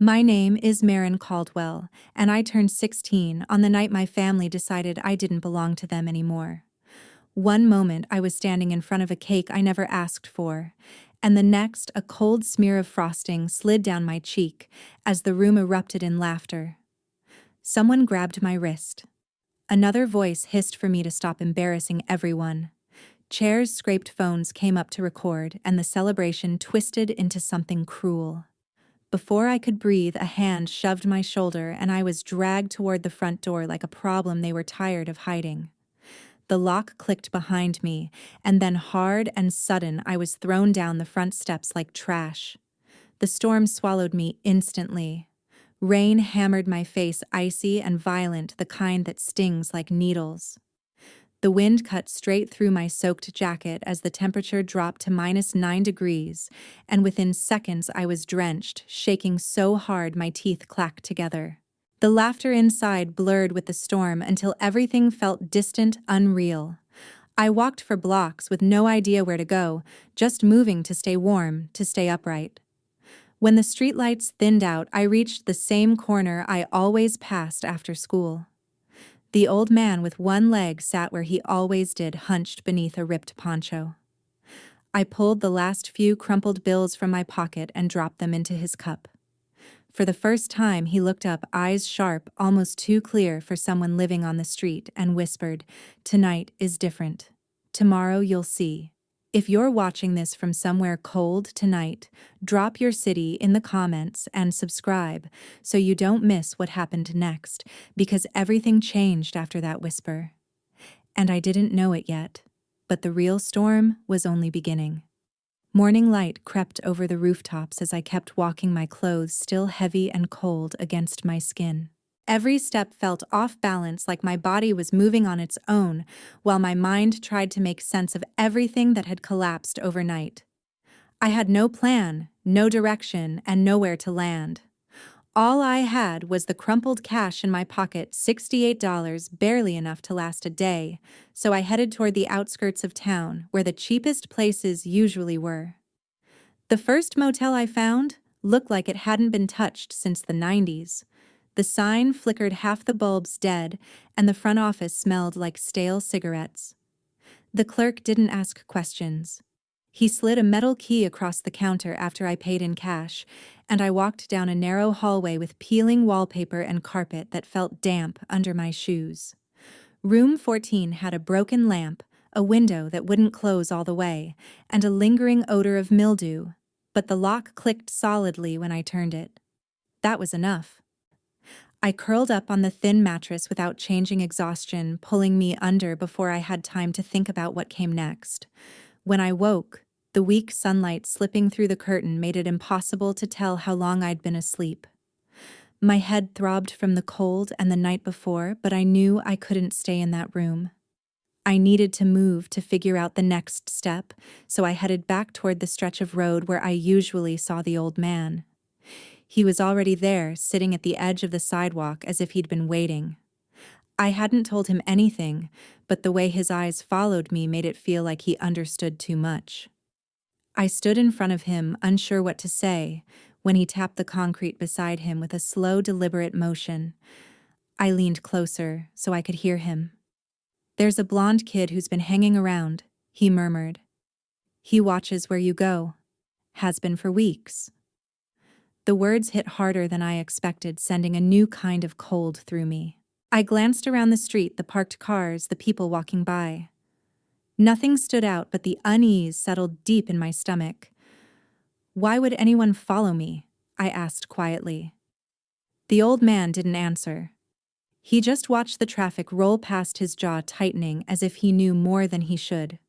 My name is Maren Caldwell, and I turned 16 on the night my family decided I didn't belong to them anymore. One moment I was standing in front of a cake I never asked for, and the next a cold smear of frosting slid down my cheek as the room erupted in laughter. Someone grabbed my wrist. Another voice hissed for me to stop embarrassing everyone. Chairs scraped, phones came up to record, and the celebration twisted into something cruel. Before I could breathe, a hand shoved my shoulder and I was dragged toward the front door like a problem they were tired of hiding. The lock clicked behind me, and then hard and sudden I was thrown down the front steps like trash. The storm swallowed me instantly. Rain hammered my face, icy and violent, the kind that stings like needles. The wind cut straight through my soaked jacket as the temperature dropped to -9 degrees, and within seconds I was drenched, shaking so hard my teeth clacked together. The laughter inside blurred with the storm until everything felt distant, unreal. I walked for blocks with no idea where to go, just moving to stay warm, to stay upright. When the streetlights thinned out, I reached the same corner I always passed after school. The old man with one leg sat where he always did, hunched beneath a ripped poncho. I pulled the last few crumpled bills from my pocket and dropped them into his cup. For the first time, he looked up, eyes sharp, almost too clear for someone living on the street, and whispered, "Tonight is different. Tomorrow you'll see." If you're watching this from somewhere cold tonight, drop your city in the comments and subscribe so you don't miss what happened next, because everything changed after that whisper. And I didn't know it yet, but the real storm was only beginning. Morning light crept over the rooftops as I kept walking, my clothes still heavy and cold against my skin. Every step felt off balance, like my body was moving on its own, while my mind tried to make sense of everything that had collapsed overnight. I had no plan, no direction, and nowhere to land. All I had was the crumpled cash in my pocket, $68, barely enough to last a day, so I headed toward the outskirts of town, where the cheapest places usually were. The first motel I found looked like it hadn't been touched since the 90s. The sign flickered, half the bulbs dead, and the front office smelled like stale cigarettes. The clerk didn't ask questions. He slid a metal key across the counter after I paid in cash, and I walked down a narrow hallway with peeling wallpaper and carpet that felt damp under my shoes. Room 14 had a broken lamp, a window that wouldn't close all the way, and a lingering odor of mildew, but the lock clicked solidly when I turned it. That was enough. I curled up on the thin mattress without changing, exhaustion pulling me under before I had time to think about what came next. When I woke, the weak sunlight slipping through the curtain made it impossible to tell how long I'd been asleep. My head throbbed from the cold and the night before, but I knew I couldn't stay in that room. I needed to move to figure out the next step, so I headed back toward the stretch of road where I usually saw the old man. He was already there, sitting at the edge of the sidewalk as if he'd been waiting. I hadn't told him anything, but the way his eyes followed me made it feel like he understood too much. I stood in front of him, unsure what to say, when he tapped the concrete beside him with a slow, deliberate motion. I leaned closer so I could hear him. "There's a blonde kid who's been hanging around," he murmured. "He watches where you go. Has been for weeks." The words hit harder than I expected, sending a new kind of cold through me. I glanced around the street, the parked cars, the people walking by. Nothing stood out, but the unease settled deep in my stomach. "Why would anyone follow me?" I asked quietly. The old man didn't answer. He just watched the traffic roll past, his jaw tightening as if he knew more than he should.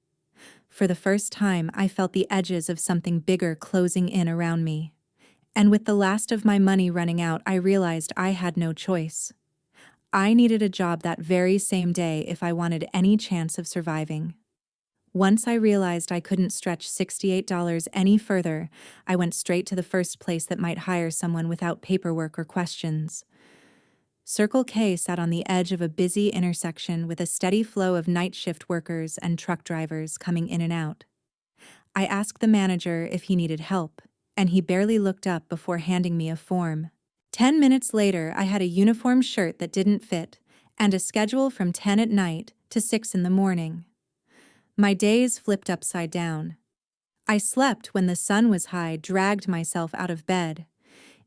For the first time, I felt the edges of something bigger closing in around me. And with the last of my money running out, I realized I had no choice. I needed a job that very same day if I wanted any chance of surviving. Once I realized I couldn't stretch $68 any further, I went straight to the first place that might hire someone without paperwork or questions. Circle K sat on the edge of a busy intersection with a steady flow of night shift workers and truck drivers coming in and out. I asked the manager if he needed help, and he barely looked up before handing me a form. 10 minutes later, I had a uniform shirt that didn't fit, and a schedule from 10 at night to 6 in the morning. My days flipped upside down. I slept when the sun was high, dragged myself out of bed.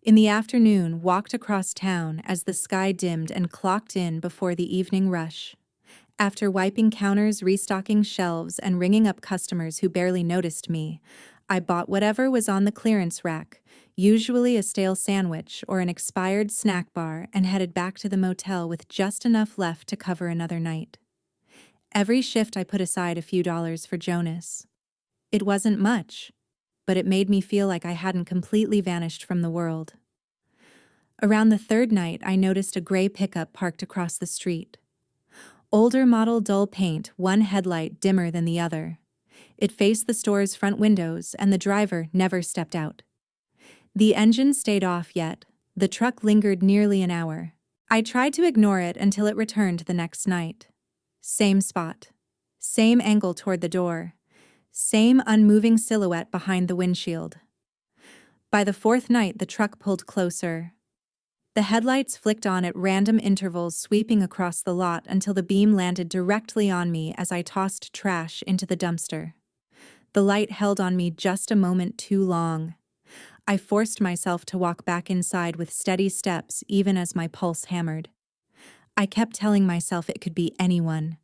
In the afternoon, walked across town as the sky dimmed and clocked in before the evening rush. After wiping counters, restocking shelves, and ringing up customers who barely noticed me, I bought whatever was on the clearance rack, usually a stale sandwich or an expired snack bar, and headed back to the motel with just enough left to cover another night. Every shift I put aside a few dollars for Jonas. It wasn't much, but it made me feel like I hadn't completely vanished from the world. Around the third night, I noticed a gray pickup parked across the street. Older model, dull paint, one headlight dimmer than the other. It faced the store's front windows, and the driver never stepped out. The engine stayed off yet. The truck lingered nearly an hour. I tried to ignore it until it returned the next night. Same spot. Same angle toward the door. Same unmoving silhouette behind the windshield. By the fourth night, the truck pulled closer. The headlights flicked on at random intervals, sweeping across the lot until the beam landed directly on me as I tossed trash into the dumpster. The light held on me just a moment too long. I forced myself to walk back inside with steady steps, even as my pulse hammered. I kept telling myself it could be anyone.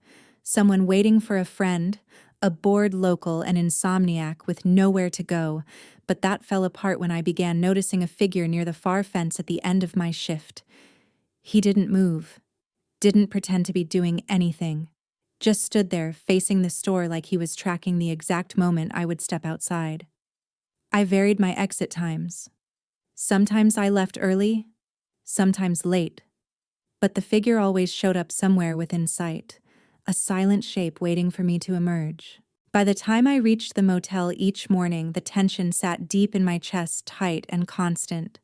Someone waiting for a friend, a bored local, an insomniac with nowhere to go, but that fell apart when I began noticing a figure near the far fence at the end of my shift. He didn't move, didn't pretend to be doing anything, just stood there facing the store like he was tracking the exact moment I would step outside. I varied my exit times. Sometimes I left early, sometimes late, but the figure always showed up somewhere within sight, a silent shape waiting for me to emerge. By the time I reached the motel each morning, the tension sat deep in my chest, tight and constant.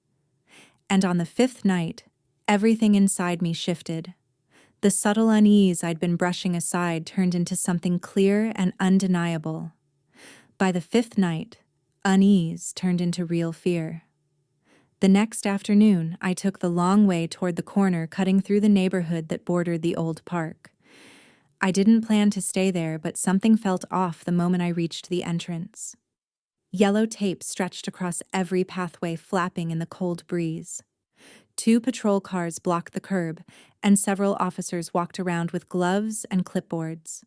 And on the fifth night, everything inside me shifted. The subtle unease I'd been brushing aside turned into something clear and undeniable. By the fifth night, unease turned into real fear. The next afternoon, I took the long way toward the corner, cutting through the neighborhood that bordered the old park. I didn't plan to stay there, but something felt off the moment I reached the entrance. Yellow tape stretched across every pathway, flapping in the cold breeze. 2 patrol cars blocked the curb, and several officers walked around with gloves and clipboards.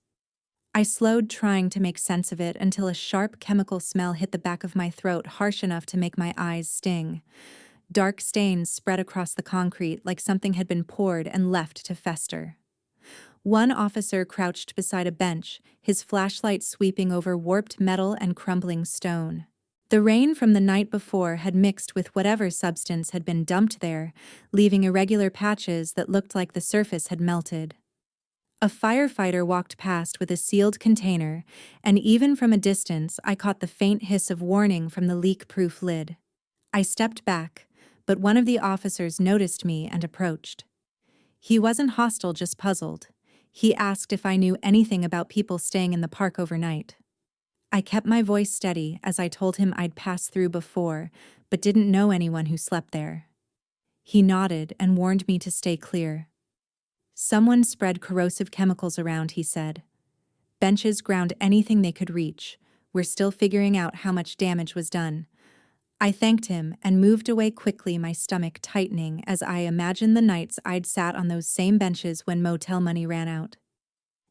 I slowed, trying to make sense of it, until a sharp chemical smell hit the back of my throat, harsh enough to make my eyes sting. Dark stains spread across the concrete like something had been poured and left to fester. One officer crouched beside a bench, his flashlight sweeping over warped metal and crumbling stone. The rain from the night before had mixed with whatever substance had been dumped there, leaving irregular patches that looked like the surface had melted. A firefighter walked past with a sealed container, and even from a distance I caught the faint hiss of warning from the leak-proof lid. I stepped back, but one of the officers noticed me and approached. He wasn't hostile, just puzzled. He asked if I knew anything about people staying in the park overnight. I kept my voice steady as I told him I'd passed through before, but didn't know anyone who slept there. He nodded and warned me to stay clear. Someone spread corrosive chemicals around, he said. Benches ground anything they could reach. We're still figuring out how much damage was done. I thanked him and moved away quickly, my stomach tightening as I imagined the nights I'd sat on those same benches when motel money ran out.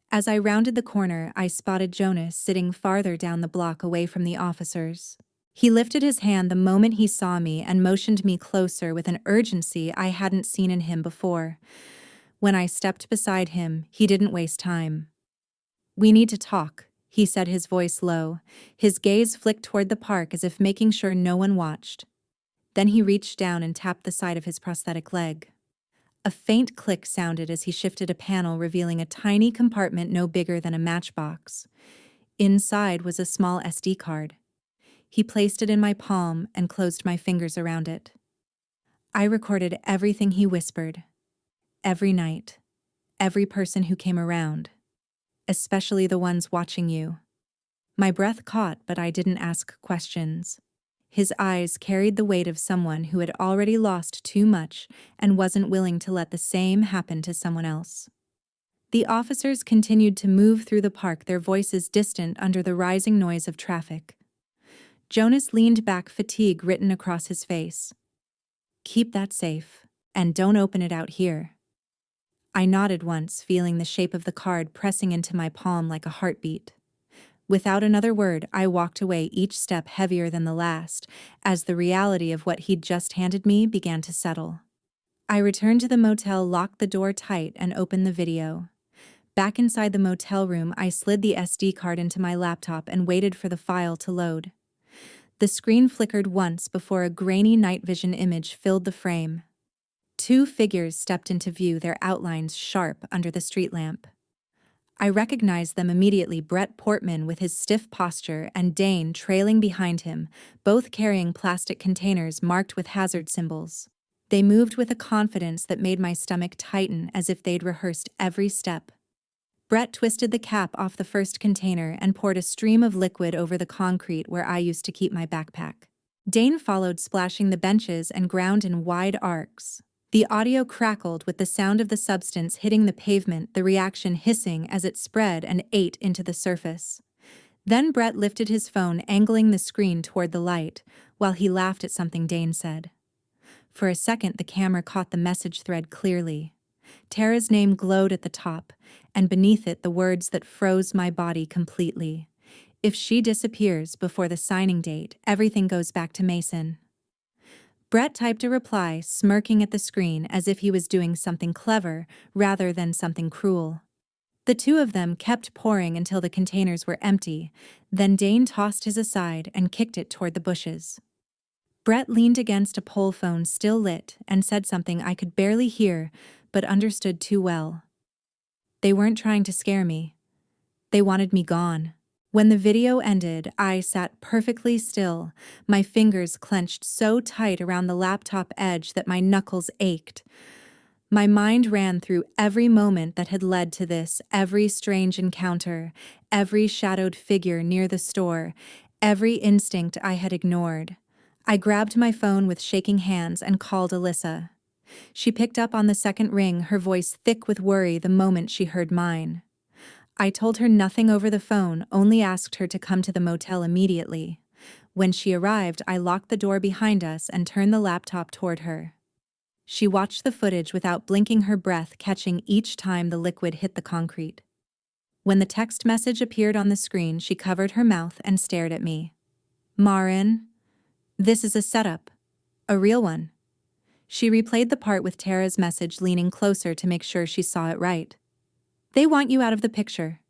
As I rounded the corner, I spotted Jonas sitting farther down the block away from the officers. He lifted his hand the moment he saw me and motioned me closer with an urgency I hadn't seen in him before. When I stepped beside him, he didn't waste time. "We need to talk," he said, his voice low. His gaze flicked toward the park as if making sure no one watched. Then he reached down and tapped the side of his prosthetic leg. A faint click sounded as he shifted a panel, revealing a tiny compartment no bigger than a matchbox. Inside was a small SD card. He placed it in my palm and closed my fingers around it. I recorded everything he whispered. Every night. Every person who came around. Especially the ones watching you. My breath caught, but I didn't ask questions. His eyes carried the weight of someone who had already lost too much and wasn't willing to let the same happen to someone else. The officers continued to move through the park, their voices distant under the rising noise of traffic. Jonas leaned back, fatigue written across his face. "Keep that safe, and don't open it out here." I nodded once, feeling the shape of the card pressing into my palm like a heartbeat. Without another word, I walked away, each step heavier than the last, as the reality of what he'd just handed me began to settle. I returned to the motel, locked the door tight, and opened the video. Back inside the motel room, I slid the SD card into my laptop and waited for the file to load. The screen flickered once before a grainy night vision image filled the frame. Two figures stepped into view, their outlines sharp under the street lamp. I recognized them immediately: Brett Portman with his stiff posture and Dane trailing behind him, both carrying plastic containers marked with hazard symbols. They moved with a confidence that made my stomach tighten, as if they'd rehearsed every step. Brett twisted the cap off the first container and poured a stream of liquid over the concrete where I used to keep my backpack. Dane followed, splashing the benches and ground in wide arcs. The audio crackled with the sound of the substance hitting the pavement, the reaction hissing as it spread and ate into the surface. Then Brett lifted his phone, angling the screen toward the light, while he laughed at something Dane said. For a second, the camera caught the message thread clearly. Tara's name glowed at the top, and beneath it the words that froze my body completely. "If she disappears before the signing date, everything goes back to Mason." Brett typed a reply, smirking at the screen as if he was doing something clever rather than something cruel. The two of them kept pouring until the containers were empty, then Dane tossed his aside and kicked it toward the bushes. Brett leaned against a pole phone still lit and said something I could barely hear but understood too well. They weren't trying to scare me. They wanted me gone. When the video ended, I sat perfectly still, my fingers clenched so tight around the laptop edge that my knuckles ached. My mind ran through every moment that had led to this, every strange encounter, every shadowed figure near the store, every instinct I had ignored. I grabbed my phone with shaking hands and called Alyssa. She picked up on the second ring, her voice thick with worry the moment she heard mine. I told her nothing over the phone, only asked her to come to the motel immediately. When she arrived, I locked the door behind us and turned the laptop toward her. She watched the footage without blinking, her breath catching each time the liquid hit the concrete. When the text message appeared on the screen, she covered her mouth and stared at me. "Maren, this is a setup. A real one." She replayed the part with Tara's message, leaning closer to make sure she saw it right. "They want you out of the picture.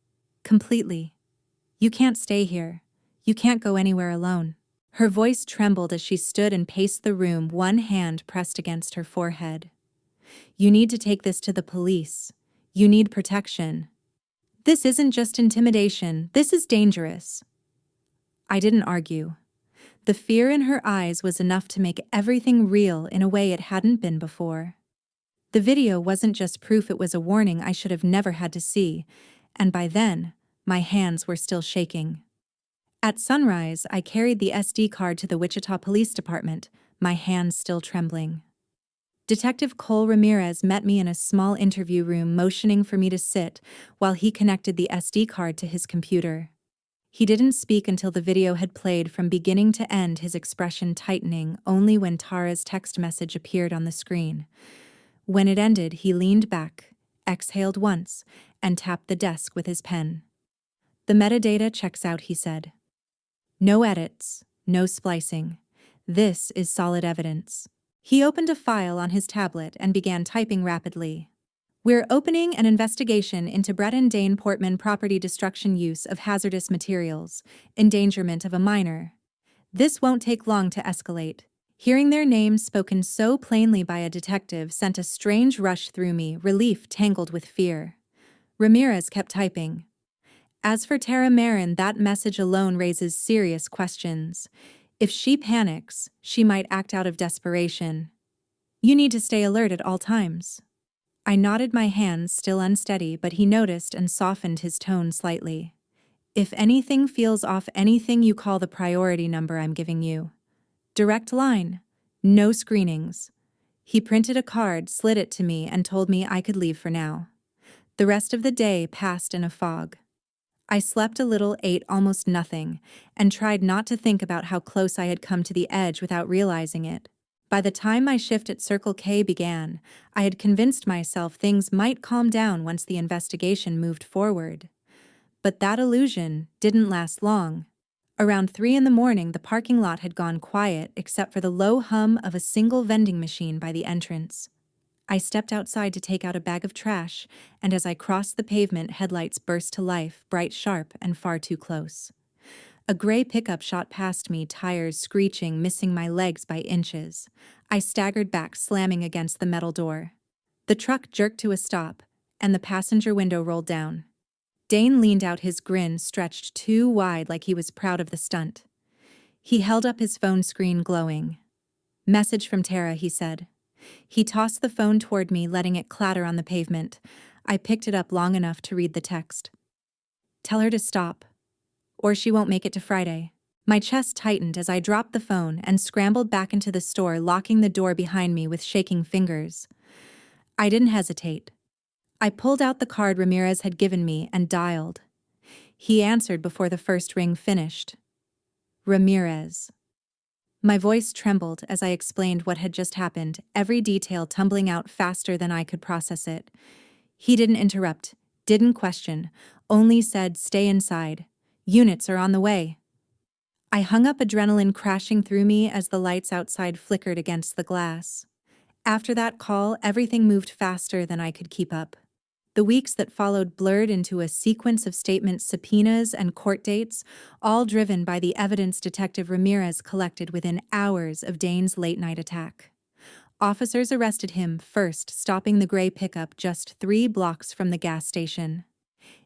Completely. You can't stay here. You can't go anywhere alone." Her voice trembled as she stood and paced the room, one hand pressed against her forehead. "You need to take this to the police. You need protection. This isn't just intimidation. This is dangerous." I didn't argue. The fear in her eyes was enough to make everything real in a way it hadn't been before. The video wasn't just proof, it was a warning I should have never had to see, and by then, my hands were still shaking. At sunrise, I carried the SD card to the Wichita Police Department, my hands still trembling. Detective Cole Ramirez met me in a small interview room, motioning for me to sit while he connected the SD card to his computer. He didn't speak until the video had played from beginning to end, his expression tightening only when Tara's text message appeared on the screen. When it ended, he leaned back, exhaled once, and tapped the desk with his pen. "The metadata checks out," he said. "No edits, no splicing. This is solid evidence." He opened a file on his tablet and began typing rapidly. "We're opening an investigation into Brett and Dane Portman property destruction, use of hazardous materials, endangerment of a minor. This won't take long to escalate." Hearing their names spoken so plainly by a detective sent a strange rush through me, relief tangled with fear. Ramirez kept typing. "As for Tara Maren, that message alone raises serious questions. If she panics, she might act out of desperation. You need to stay alert at all times." I nodded, my hands still unsteady, but he noticed and softened his tone slightly. "If anything feels off, anything, you call the priority number I'm giving you. Direct line. No screenings. He printed a card, slid it to me, and told me I could leave for now. The rest of the day passed in a fog. I slept a little, ate almost nothing, and tried not to think about how close I had come to the edge without realizing it. By the time my shift at Circle K began, I had convinced myself things might calm down once the investigation moved forward. But that illusion didn't last long. Around 3 in the morning, the parking lot had gone quiet except for the low hum of a single vending machine by the entrance. I stepped outside to take out a bag of trash, and as I crossed the pavement, headlights burst to life, bright, sharp, and far too close. A gray pickup shot past me, tires screeching, missing my legs by inches. I staggered back, slamming against the metal door. The truck jerked to a stop, and the passenger window rolled down. Dane leaned out, his grin stretched too wide like he was proud of the stunt. He held up his phone screen, glowing. "Message from Tara," he said. He tossed the phone toward me, letting it clatter on the pavement. I picked it up long enough to read the text. "Tell her to stop, or she won't make it to Friday." My chest tightened as I dropped the phone and scrambled back into the store, locking the door behind me with shaking fingers. I didn't hesitate. I pulled out the card Ramirez had given me and dialed. He answered before the first ring finished. Ramirez. My voice trembled as I explained what had just happened, every detail tumbling out faster than I could process it. He didn't interrupt, didn't question, only said, "Stay inside. Units are on the way." I hung up, adrenaline crashing through me as the lights outside flickered against the glass. After that call, everything moved faster than I could keep up. The weeks that followed blurred into a sequence of statements, subpoenas, and court dates, all driven by the evidence Detective Ramirez collected within hours of Dane's late-night attack. Officers arrested him first, stopping the gray pickup just 3 blocks from the gas station.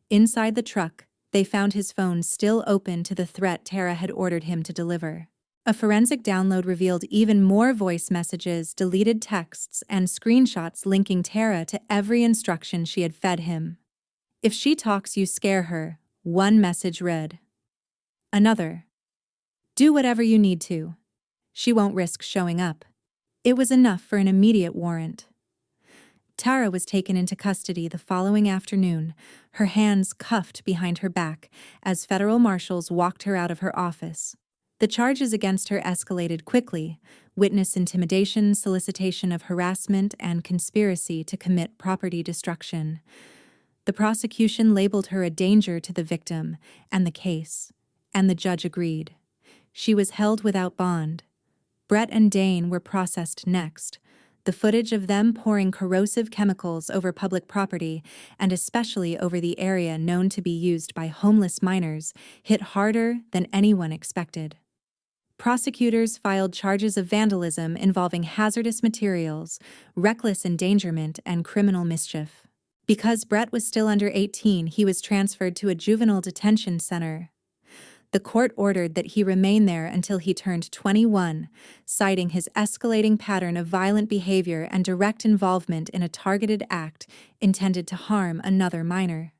Inside the truck, they found his phone still open to the threat Tara had ordered him to deliver. A forensic download revealed even more voice messages, deleted texts, and screenshots linking Tara to every instruction she had fed him. "If she talks, you scare her," one message read. Another, "Do whatever you need to. She won't risk showing up." It was enough for an immediate warrant. Tara was taken into custody the following afternoon, her hands cuffed behind her back as federal marshals walked her out of her office. The charges against her escalated quickly: witness intimidation, solicitation of harassment, and conspiracy to commit property destruction. The prosecution labeled her a danger to the victim and the case, and the judge agreed. She was held without bond. Brett and Dane were processed next. The footage of them pouring corrosive chemicals over public property, and especially over the area known to be used by homeless minors, hit harder than anyone expected. Prosecutors filed charges of vandalism involving hazardous materials, reckless endangerment, and criminal mischief. Because Brett was still under 18, he was transferred to a juvenile detention center. The court ordered that he remain there until he turned 21, citing his escalating pattern of violent behavior and direct involvement in a targeted act intended to harm another minor.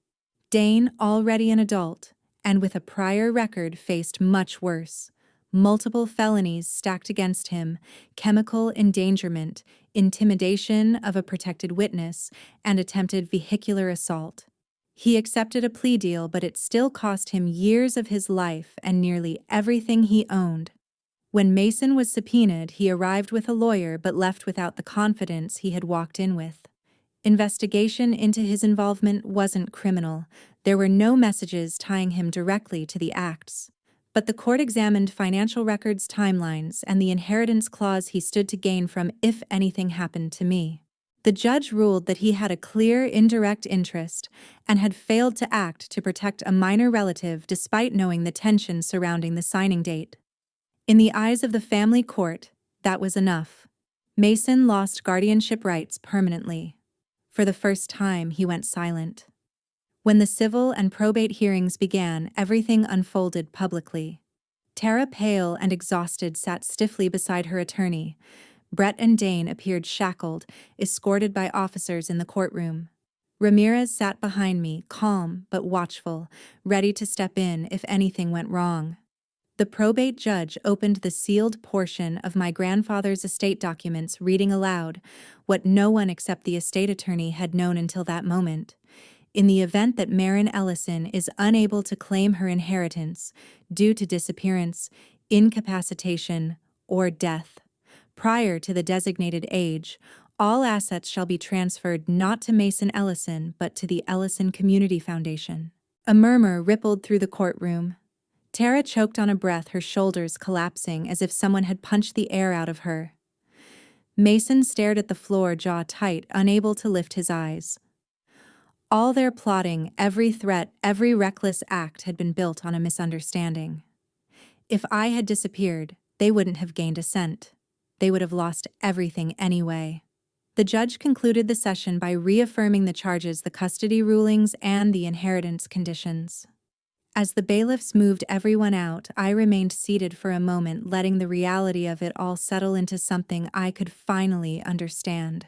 Dane, already an adult, and with a prior record, faced much worse. Multiple felonies stacked against him, chemical endangerment, intimidation of a protected witness, and attempted vehicular assault. He accepted a plea deal, but it still cost him years of his life and nearly everything he owned. When Mason was subpoenaed, he arrived with a lawyer but left without the confidence he had walked in with. Investigation into his involvement wasn't criminal. There were no messages tying him directly to the acts. But the court examined financial records, timelines, and the inheritance clause he stood to gain from "if anything happened to me." The judge ruled that he had a clear indirect interest and had failed to act to protect a minor relative despite knowing the tension surrounding the signing date. In the eyes of the family court, that was enough. Mason lost guardianship rights permanently. For the first time, he went silent. When the civil and probate hearings began, everything unfolded publicly. Tara, pale and exhausted, sat stiffly beside her attorney. Brett and Dane appeared shackled, escorted by officers in the courtroom. Ramirez sat behind me, calm but watchful, ready to step in if anything went wrong. The probate judge opened the sealed portion of my grandfather's estate documents, reading aloud what no one except the estate attorney had known until that moment. In the event that Maren Ellison is unable to claim her inheritance due to disappearance, incapacitation, or death, prior to the designated age, all assets shall be transferred not to Mason Ellison but to the Ellison Community Foundation. A murmur rippled through the courtroom. Tara choked on a breath, her shoulders collapsing as if someone had punched the air out of her. Mason stared at the floor, jaw tight, unable to lift his eyes. All their plotting, every threat, every reckless act had been built on a misunderstanding. If I had disappeared, they wouldn't have gained a cent. They would have lost everything anyway. The judge concluded the session by reaffirming the charges, the custody rulings, and the inheritance conditions. As the bailiffs moved everyone out, I remained seated for a moment, letting the reality of it all settle into something I could finally understand.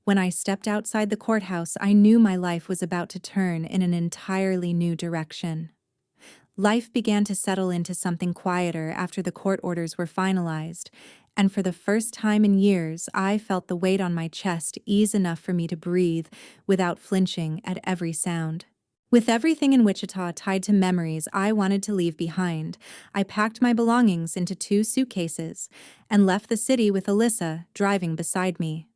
When I stepped outside the courthouse, I knew my life was about to turn in an entirely new direction. Life began to settle into something quieter after the court orders were finalized, and for the first time in years, I felt the weight on my chest ease enough for me to breathe without flinching at every sound. With everything in Wichita tied to memories I wanted to leave behind, I packed my belongings into 2 suitcases and left the city with Alyssa driving beside me.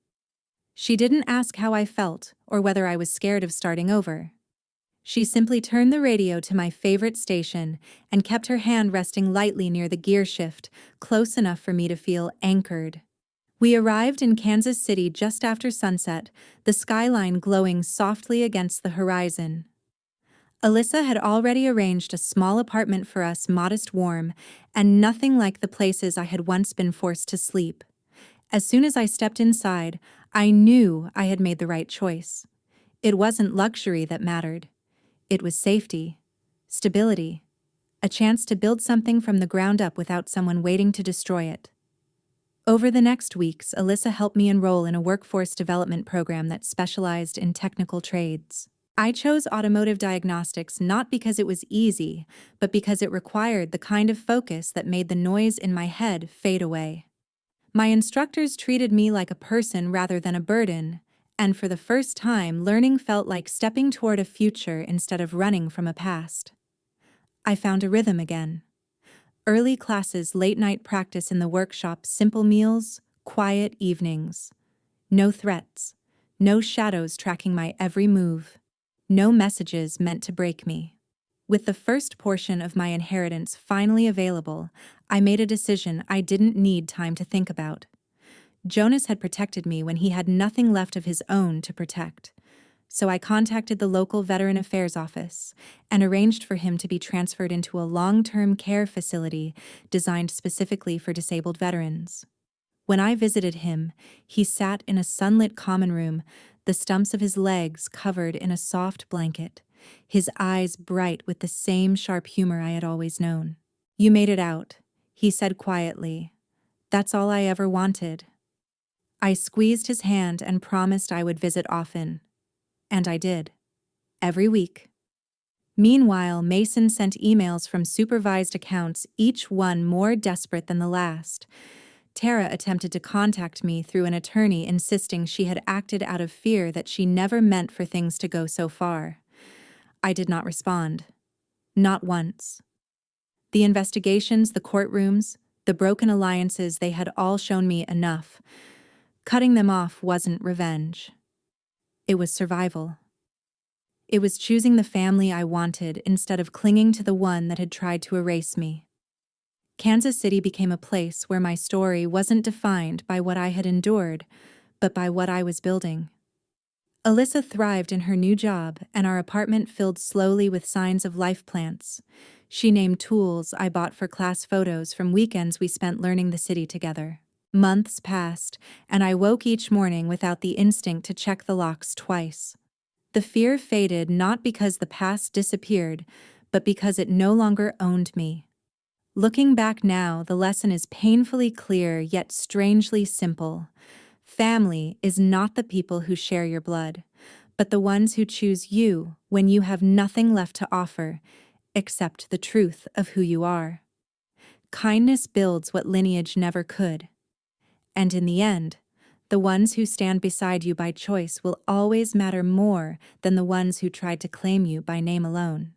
She didn't ask how I felt or whether I was scared of starting over. She simply turned the radio to my favorite station and kept her hand resting lightly near the gear shift, close enough for me to feel anchored. We arrived in Kansas City just after sunset, the skyline glowing softly against the horizon. Alyssa had already arranged a small apartment for us, modest, warm, and nothing like the places I had once been forced to sleep. As soon as I stepped inside, I knew I had made the right choice. It wasn't luxury that mattered. It was safety, stability, a chance to build something from the ground up without someone waiting to destroy it. Over the next weeks, Alyssa helped me enroll in a workforce development program that specialized in technical trades. I chose automotive diagnostics not because it was easy, but because it required the kind of focus that made the noise in my head fade away. My instructors treated me like a person rather than a burden, and for the first time, learning felt like stepping toward a future instead of running from a past. I found a rhythm again. Early classes, late-night practice in the workshop, simple meals, quiet evenings. No threats, no shadows tracking my every move. No messages meant to break me. With the first portion of my inheritance finally available, I made a decision I didn't need time to think about. Jonas had protected me when he had nothing left of his own to protect, so I contacted the local Veteran Affairs office and arranged for him to be transferred into a long-term care facility designed specifically for disabled veterans. When I visited him, he sat in a sunlit common room, the stumps of his legs covered in a soft blanket, his eyes bright with the same sharp humor I had always known. "You made it out," he said quietly. "That's all I ever wanted." I squeezed his hand and promised I would visit often. And I did. Every week. Meanwhile, Mason sent emails from supervised accounts, each one more desperate than the last. Tara attempted to contact me through an attorney, insisting she had acted out of fear, that she never meant for things to go so far. I did not respond. Not once. The investigations, the courtrooms, the broken alliances, they had all shown me enough. Cutting them off wasn't revenge. It was survival. It was choosing the family I wanted instead of clinging to the one that had tried to erase me. Kansas City became a place where my story wasn't defined by what I had endured, but by what I was building. Alyssa thrived in her new job, and our apartment filled slowly with signs of life plants. She named tools I bought for class photos from weekends we spent learning the city together. Months passed, and I woke each morning without the instinct to check the locks twice. The fear faded, not because the past disappeared, but because it no longer owned me. Looking back now, the lesson is painfully clear yet strangely simple. Family is not the people who share your blood, but the ones who choose you when you have nothing left to offer except the truth of who you are. Kindness builds what lineage never could. And in the end, the ones who stand beside you by choice will always matter more than the ones who tried to claim you by name alone.